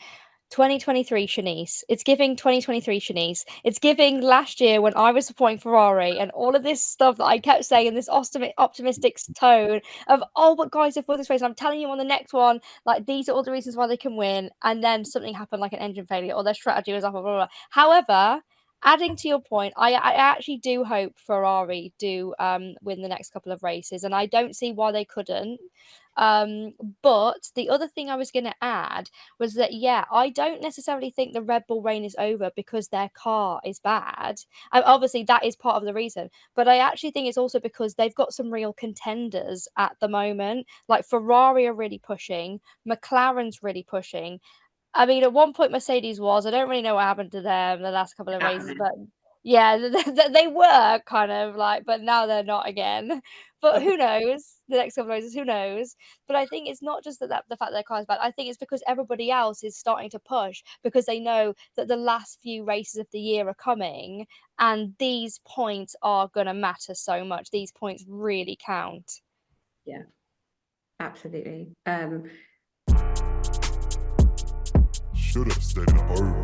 2023 Chanise. It's giving 2023 Chanise. It's giving last year when I was supporting Ferrari and all of this stuff that I kept saying in this optimistic tone of, oh, but guys, if we're this race, I'm telling you on the next one, like these are all the reasons why they can win. And then something happened, like an engine failure, or their strategy was off, blah, blah, blah. However, adding to your point, I actually do hope Ferrari do win the next couple of races, and I don't see why they couldn't. But the other thing I was going to add was that, yeah, I don't necessarily think the Red Bull reign is over because their car is bad. Obviously, that is part of the reason. But I actually think it's also because they've got some real contenders at the moment. Like Ferrari are really pushing. McLaren's really pushing. I mean, at one point, Mercedes was. I don't really know what happened to them the last couple of races, but yeah, they were kind of like, but now they're not again. But who knows? The next couple of races, who knows? But I think it's not just that the fact that their car is bad. I think it's because everybody else is starting to push because they know that the last few races of the year are coming, and these points are going to matter so much. These points really count. Yeah, absolutely. Should have stayed at home.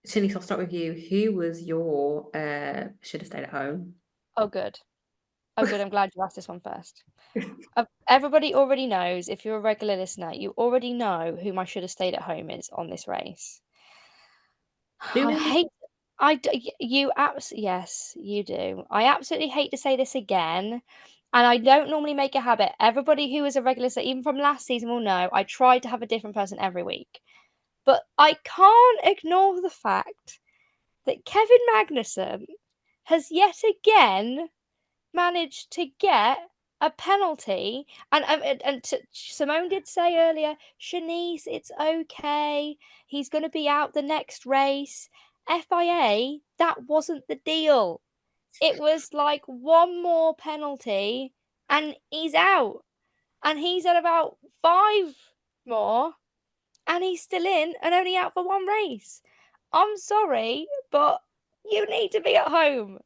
Chanise, I'll start with you. Who was your should have stayed at home? Oh, good. Oh, good. I'm glad you asked this one first. Everybody already knows, if you're a regular listener, you already know who my should have stayed at home is on this race. Yes, you do. I absolutely hate to say this again, and I don't normally make a habit. Everybody who is a regular, even from last season, will know I tried to have a different person every week. But I can't ignore the fact that Kevin Magnussen has yet again managed to get a penalty. And Simone did say earlier, Chanise, it's okay. He's going to be out the next race. FIA, that wasn't the deal. It was like one more penalty and he's out. And he's at about 5 more and he's still in and only out for one race. I'm sorry, but you need to be at home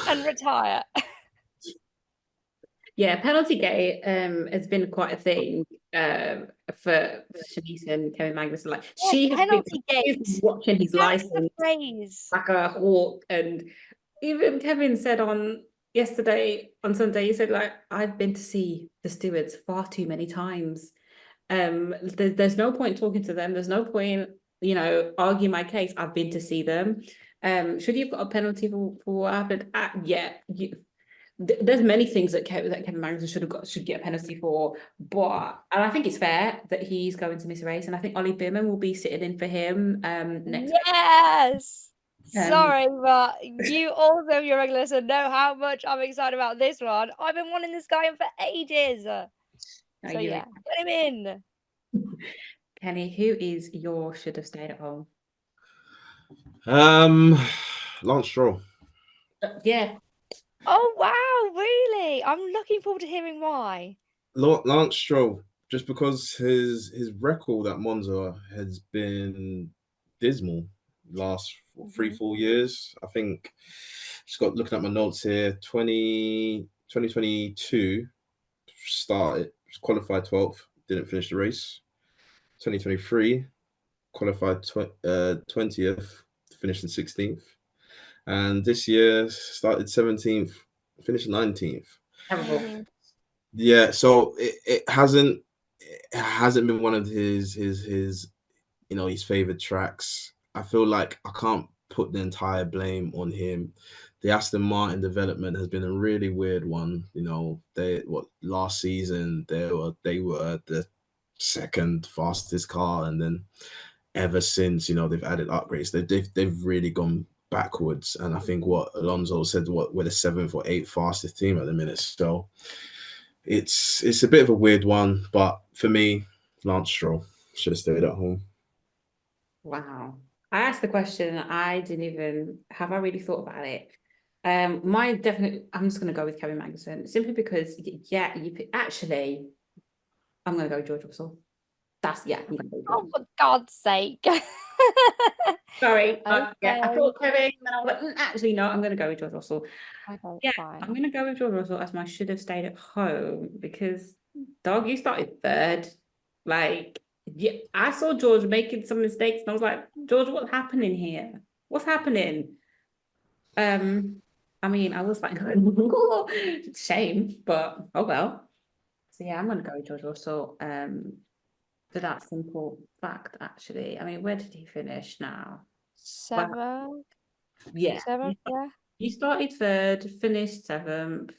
and retire. Yeah, penalty gate has been quite a thing for Chanise and Kevin Magnussen. Like she has been watching his license like a hawk, and even Kevin said on Sunday, he said, like, I've been to see the stewards far too many times. There's no point talking to them. There's no point, arguing my case. I've been to see them. Should you've got a penalty for what happened? There's many things that Kevin Magnussen should get a penalty for, and I think it's fair that he's going to miss a race, and I think Ollie Beerman will be sitting in for him next. Yes, Sorry, but you also, your regular listener, know how much I'm excited about this one. I've been wanting this guy in for ages. So yeah, get him in. Kenny, who is your should have stayed at home? Lance Stroll. Yeah. Oh wow, really? I'm looking forward to hearing why. Lance Stroll, just because his record at Monza has been dismal last 3-4 years. I think just got looking at my notes here. 2022 started, qualified 12th, didn't finish the race. 2023 qualified 20th, finished in 16th. And this year started 17th, finished 19th. Terrible. Yeah, so it hasn't been one of his his favorite tracks. I feel like I can't put the entire blame on him. The Aston Martin development has been a really weird one. Last season they were the second fastest car, and then ever since they've added upgrades, they've really gone backwards. And I think what Alonso said, we're the 7th or 8th fastest team at the minute. So it's a bit of a weird one, but for me, Lance Stroll should have stayed at home. Wow. I asked the question, I didn't even have I really thought about it. I'm just gonna go with Kevin Magnussen, simply because actually I'm gonna go with George Russell. I'm gonna go with Oh, George. for God's sake. Sorry. I Okay. thought Kevin, and I was like, actually, no, I'm gonna go with George Russell. Okay, I'm fine. gonna go with George Russell as my should have stayed at home, because dog, you started third. I saw George making some mistakes, and I was like, George, what's happening here? What's happening? I mean, I was like, shame, but oh well. So yeah, I'm gonna go with George Russell. For that simple fact, actually. I mean, where did he finish now? 7. Yeah. 7, yeah. He started third, finished 7th.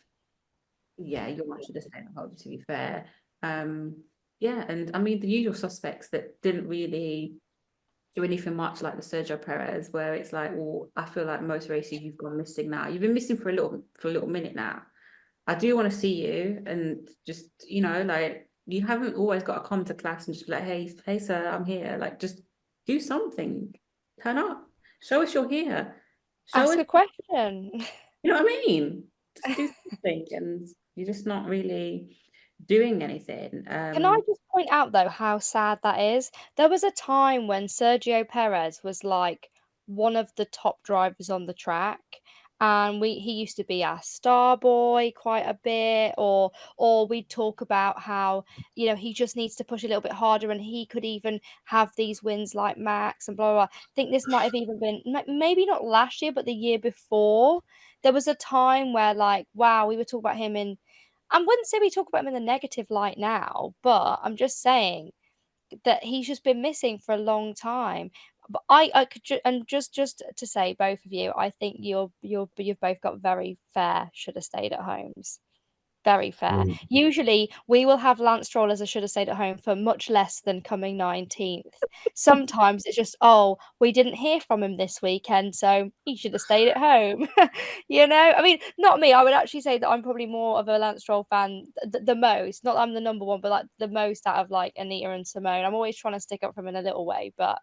Yeah, your match should have stayed at home, to be fair. Yeah, and I mean the usual suspects that didn't really do anything much, like the Sergio Perez, where it's like, well, I feel like most races you've gone missing now. You've been missing for a little minute now. I do want to see you, and just like, you haven't always got to come to class and just be like, hey sir, I'm here. Like, just do something. Turn up. Show us you're here. Show Ask us, a question. you know what I mean? Just do something, and you're just not really doing anything. Can I just point out, though, how sad that is? There was a time when Sergio Perez was, like, one of the top drivers on the track, and he used to be our star boy quite a bit, or we'd talk about how, he just needs to push a little bit harder, and he could even have these wins like Max and blah, blah, blah. I think this might have even been maybe not last year, but the year before. There was a time where, like, wow, we were talking about him in I wouldn't say we talk about him in the negative light now, but I'm just saying that he's just been missing for a long time. But I could and just to say, both of you, I think you've both got very fair should have stayed at homes. Very fair. Usually, we will have Lance Stroll as a should have stayed at home for much less than coming 19th. Sometimes it's just, oh, we didn't hear from him this weekend, so he should have stayed at home. I mean, not me. I would actually say that I'm probably more of a Lance Stroll fan, the most. Not that I'm the number one, but like the most out of like Anita and Simone. I'm always trying to stick up for him in a little way, but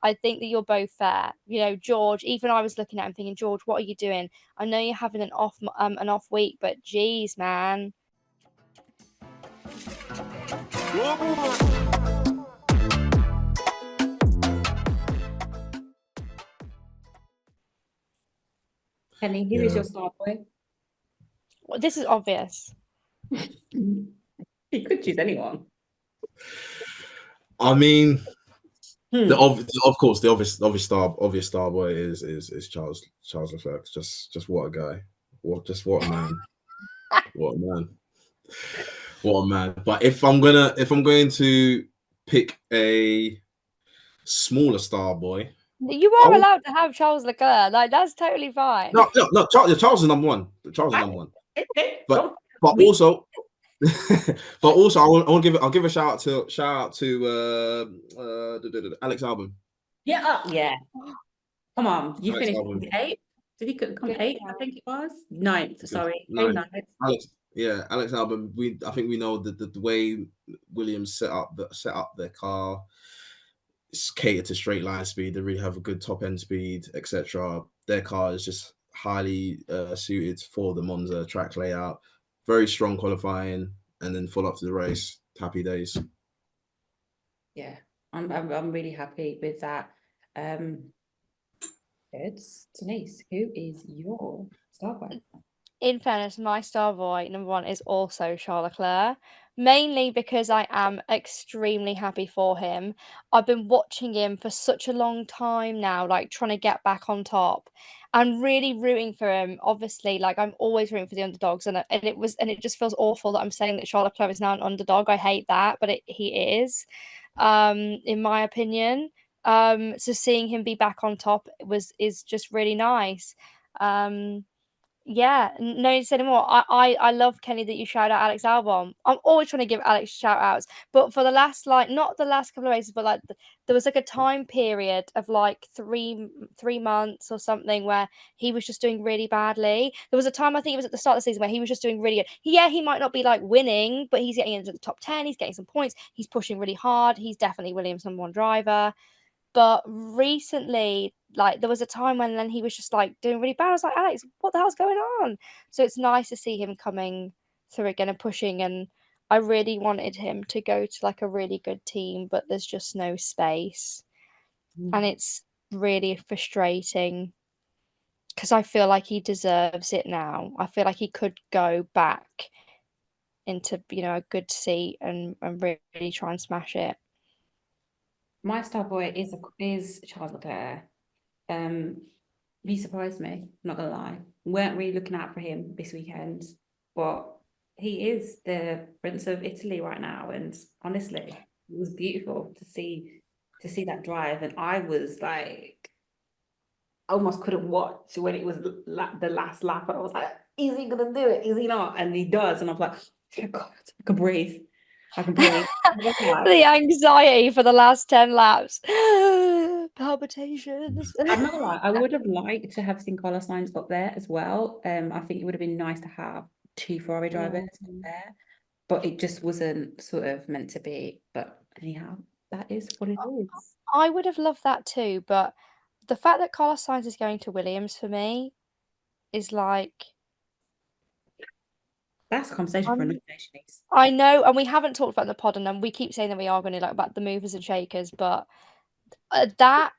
I think that you're both fair. George, even I was looking at him thinking, George, what are you doing? I know you're having an off week, but geez, man. Kenny, who is your star boy? Well, this is obvious. He could choose anyone. I mean, of course, the obvious star boy is Charles Leclerc. Just what a guy. What a man. What a man. What a man. But if I'm going to pick a smaller star boy, You are allowed to have Charles Leclerc. Like, that's totally fine. No. Charles is number one. Charles is number one. But also, I'll give a shout out to Alex Albon. Yeah. Come on, you Alex finished Albon. 8th. Did he come Good 8th? I shout. think it was 9th. Sorry, came Nine. 9th. Alex Albon. I think we know the way Williams set up their car. It's catered to straight line speed. They really have a good top end speed, etc. Their car is just highly suited for the Monza track layout. Very strong qualifying, and then full up to the race. Happy days. Yeah, I'm really happy with that. Good. Denise, who is your star boy? In fairness, my star boy number one is also Charles Leclerc, mainly because I am extremely happy for him. I've been watching him for such a long time now, like trying to get back on top and really rooting for him. Obviously, like I'm always rooting for the underdogs, and it just feels awful that I'm saying that Charles Leclerc is now an underdog. I hate that, but he is, in my opinion. So seeing him be back on top is just really nice. Um, yeah, no need to say anymore. I love, Kenny, that you shout out Alex Albon. I'm always trying to give Alex shout outs, but for the last, like, not the last couple of races, but like there was like a time period of like three months or something where he was just doing really badly. There was a time, I think it was at the start of the season, where he was just doing really good. Yeah, he might not be like winning, but he's getting into the top 10. He's getting some points. He's pushing really hard. He's definitely Williams' number one driver. But recently, like, there was a time when then he was just, like, doing really bad. I was like, "Alex, what the hell's going on?" So it's nice to see him coming through again and pushing, and I really wanted him to go to, like, a really good team, but there's just no space, and it's really frustrating because I feel like he deserves it now. I feel like he could go back into, a good seat and really try and smash it. My star boy is Charles Leclerc. He surprised me, I'm not gonna lie. Weren't really looking out for him this weekend, but he is the Prince of Italy right now, and honestly, it was beautiful to see that drive. And I was like, almost couldn't watch when it was the last lap. I was like, is he gonna do it? Is he not? And he does, and I'm like, oh God, I can breathe. I can breathe. The anxiety for the last 10 laps. Palpitations. I'm not gonna lie, I would have liked to have seen Carlos Sainz up there as well. I think it would have been nice to have two Ferrari drivers up there, but it just wasn't sort of meant to be. But anyhow, that is what it is. I would have loved that too, but the fact that Carlos Sainz is going to Williams for me is like, That's a conversation for another day, Shanice. I know, and we haven't talked about the pod, and then we keep saying that we are going to, like, about the movers and shakers, but that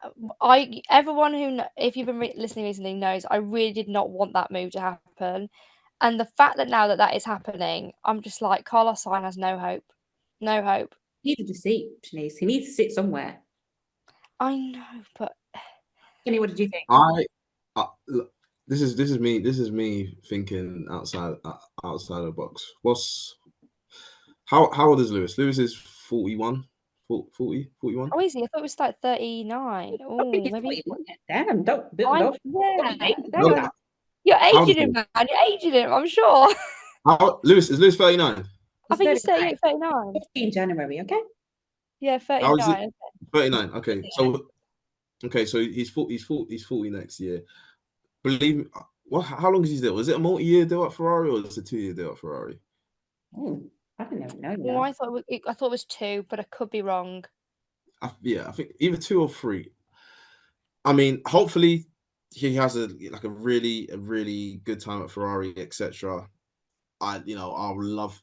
everyone if you've been listening recently knows I really did not want that move to happen, and the fact that now that that is happening, I'm just like, Carlos Sainz has no hope, no hope. He needed to sit, Shanice. He needs to sit somewhere. I know, but Kenny, what did you think? Look, this is me thinking outside of the box. How old is Lewis? Lewis is 41, 40, 41. oh, easy. I thought it was like 39. I Oh, think it's maybe. 41. Damn, don't Yeah. No, You're how aging him, man. You're aging him. I'm sure. Lewis 39? I think he's 38, 39. in January, okay? Yeah, How old is 39. 39. Okay, so he's 40 next year. Believe me, how long is he deal? Is it a multi-year deal at Ferrari or is it a 2-year deal at Ferrari? Oh, I don't know. Well, I thought it was 2, but I could be wrong. I think either 2 or 3. I mean, hopefully he has a really good time at Ferrari, etc. I would love,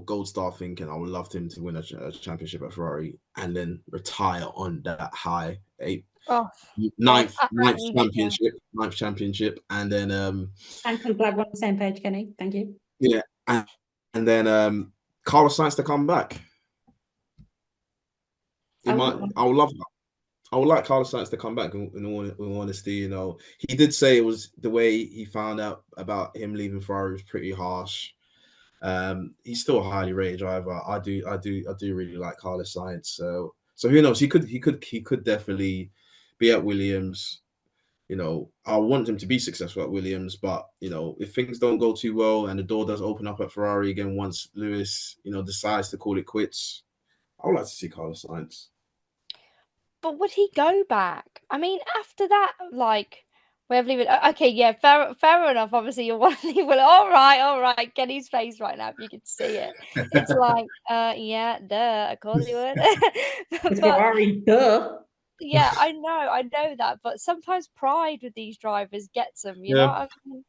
gold star thinking. I would love him to win a championship at Ferrari and then retire on that high ninth championship, and then Thank you, glad we're on the same page, Kenny. Thank you. Yeah, and then Carlos Sainz to come back. I would love that. I would like Carlos Sainz to come back. In all honesty, he did say it was the way he found out about him leaving Ferrari was pretty harsh. He's still a highly rated driver. I do really like Carlos Sainz. So who knows? He could definitely be at Williams. I want him to be successful at Williams, but if things don't go too well and the door does open up at Ferrari again once Lewis, decides to call it quits, I would like to see Carlos Sainz. but would he go back? I mean, after that, like, way of leaving. Okay, yeah, fair enough. Obviously, you want to leave. Well, all right. Kenny's face right now, if you could see it, it's like, yeah, duh, of course he would. It's But Ferrari, duh. yeah, I know that. But sometimes pride with these drivers gets them. You know Yeah, what I mean?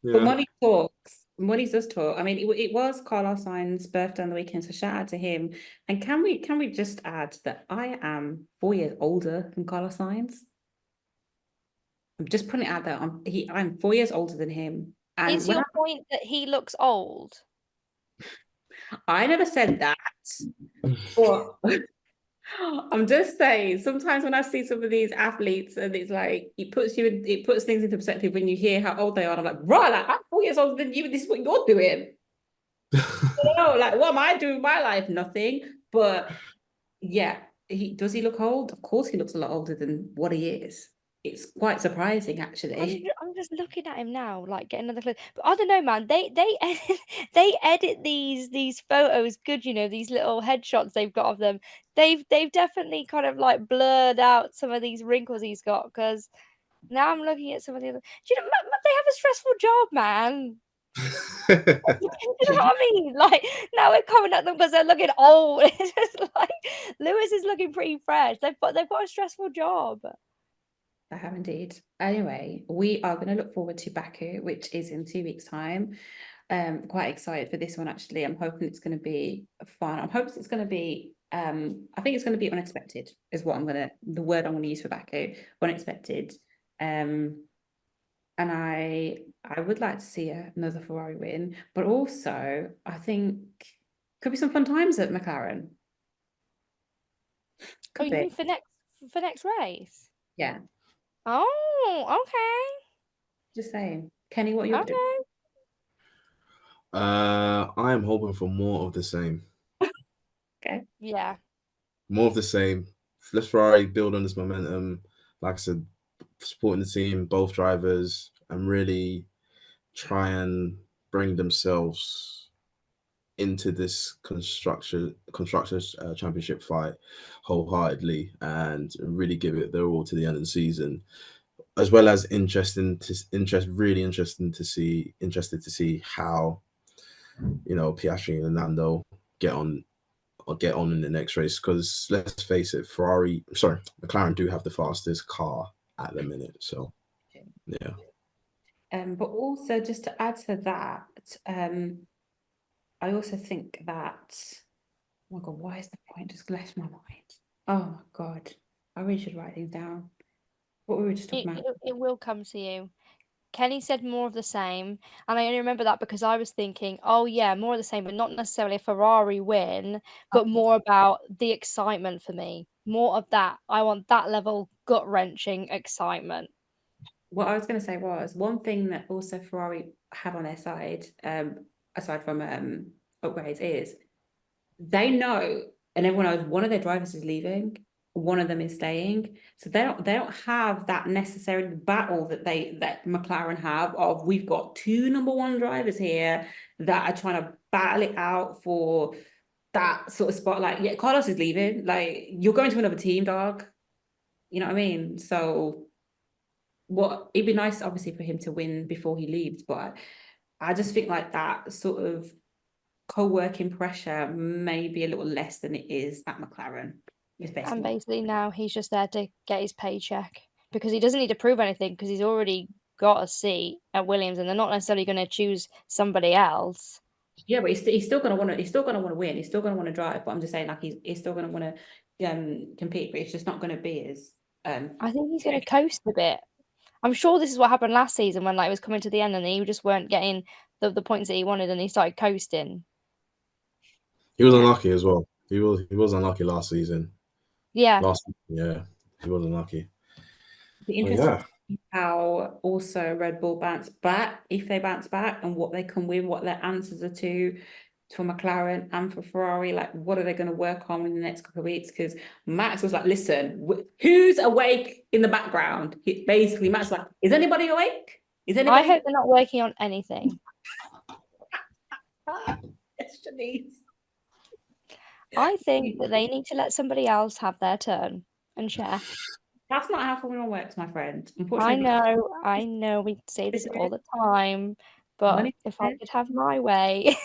But yeah. money talks. Money does talk. I mean, it was Carlos Sainz's birthday on the weekend, so shout out to him. And can we just add that I am 4 years older than Carlos Sainz? I'm just putting it out there. I'm 4 years older than him. And Is when your point that he looks old? I never said that, but I'm just saying, sometimes when I see some of these athletes and it's like it puts things into perspective when you hear how old they are. And I'm like, right, like I'm 4 years older than you, and this is what you're doing. No, like what am I doing with my life? Nothing. But yeah, does he look old? Of course he looks a lot older than what he is. It's quite surprising, actually. I'm just looking at him now, like getting another clue. But I don't know, man. They edit, they edit these photos good, you know, these little headshots they've got of them. They've definitely kind of like blurred out some of these wrinkles he's got because now I'm looking at some of the other. Do you know they have a stressful job, man? Do you know what I mean? Like now we're coming at them because they're looking old. It's just like Lewis is looking pretty fresh. They've got a stressful job. I have indeed. Anyway, we are going to look forward to Baku, which is in 2 weeks' time. Quite excited for this one, actually. I'm hoping it's going to be fun. I'm hoping it's going to be I think it's going to be unexpected is what the word I'm going to use for Baku, unexpected. And I would like to see another Ferrari win, but also I think could be some fun times at McLaren. Oh, Could you be. mean for next race? Yeah, Oh, okay. just saying. Kenny, what are you up to? Okay. I am hoping for more of the same. Okay. Yeah. More of the same. Let's Ferrari build on this momentum. Like I said, supporting the team, both drivers, and really try and bring themselves into this constructors championship fight wholeheartedly and really give it their all to the end of the season, as well as interested to see how Piastri and Nando get on in the next race, because let's face it, McLaren do have the fastest car at the minute. So yeah. But also just to add to that, I also think that, oh my God, why is the point just left my mind? Oh my God, I really should write things down. What we were just talking about. It will come to you. Kenny said more of the same, and I only remember that because I was thinking, oh yeah, more of the same, but not necessarily a Ferrari win, but more about the excitement for me. More of that. I want that level gut-wrenching excitement. What I was going to say was one thing that also Ferrari have on their side, aside from upgrades, is they know, and everyone knows one of their drivers is leaving, one of them is staying. So they don't have that necessary battle that McLaren have of we've got two number one drivers here that are trying to battle it out for that sort of spot. Like, yeah, Carlos is leaving. Like, you're going to another team, dog. You know what I mean? So it'd be nice obviously for him to win before he leaves, but I just think like that sort of co-working pressure may be a little less than it is at McLaren. And basically now he's just there to get his paycheck because he doesn't need to prove anything because he's already got a seat at Williams and they're not necessarily going to choose somebody else. Yeah, but he's still gonna want to. He's still gonna want to win. He's still gonna want to drive. But I'm just saying, like he's still gonna want to compete. But it's just not gonna be as I think he's going to coast a bit. I'm sure this is what happened last season when like it was coming to the end and he just weren't getting the points that he wanted and he started coasting. He was unlucky as well. He was unlucky last season. Yeah. He was unlucky. Be interesting to see how also Red Bull bounce back, if they bounce back, and what they come with, what their answers are to for McLaren and for Ferrari. Like, what are they going to work on in the next couple of weeks? Because Max was like, "Listen, who's awake in the background?" Basically, Max was like, "Is anybody awake? Is anybody?" I hope they're not working on anything. Yes, Chanise. I think that they need to let somebody else have their turn. and share. That's not how Formula 1 works, my friend. Unfortunately, I know, we say this all the time, but money. if I could have my way,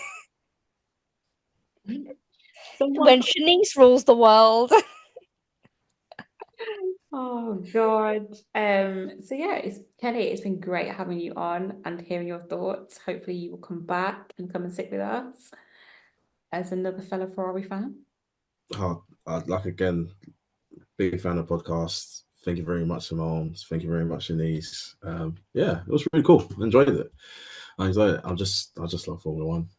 Someone. when Chanise rules the world. Oh God. So yeah, Kelly, it's been great having you on and hearing your thoughts. Hopefully you will come back and come and sit with us as another fellow Ferrari fan. Oh, I'd like again, big fan of podcasts. Thank you very much, Simone. Thank you very much, Denise. Yeah, it was really cool. Enjoyed it. I enjoyed it. I just love Formula One.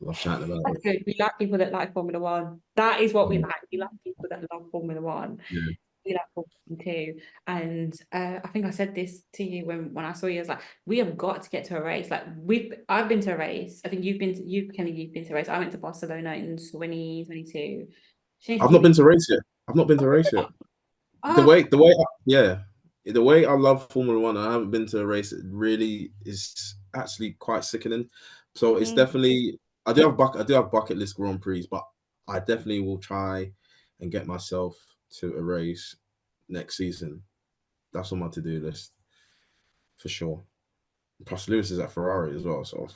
Love chatting about That's it. good. We like people that like Formula 1. That is what we Mm. like. We like people that love Formula 1. Yeah. We like Formula 1 too. And I think I said this to you when I saw you. I was like, we have got to get to a race. Like I've been to a race. I think Kenny, you've been to a race. I went to Barcelona in 2022. I've not been to a race yet. I've not been to a race yet. The way, the way I love Formula One, I haven't been to a race. It really is actually quite sickening. So it's definitely, I do have bucket list Grand Prix, but I definitely will try and get myself to a race next season. That's on my to-do list for sure. Plus, Lewis is at Ferrari as well, so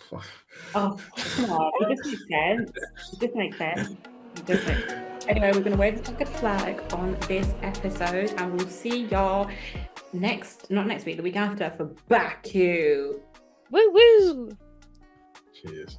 Oh, come on. It just makes sense. It just makes sense. It does make sense. Anyway, we're going to wave the checkered flag on this episode, and we'll see y'all not next week, the week after for Baku. Woo woo! cheers.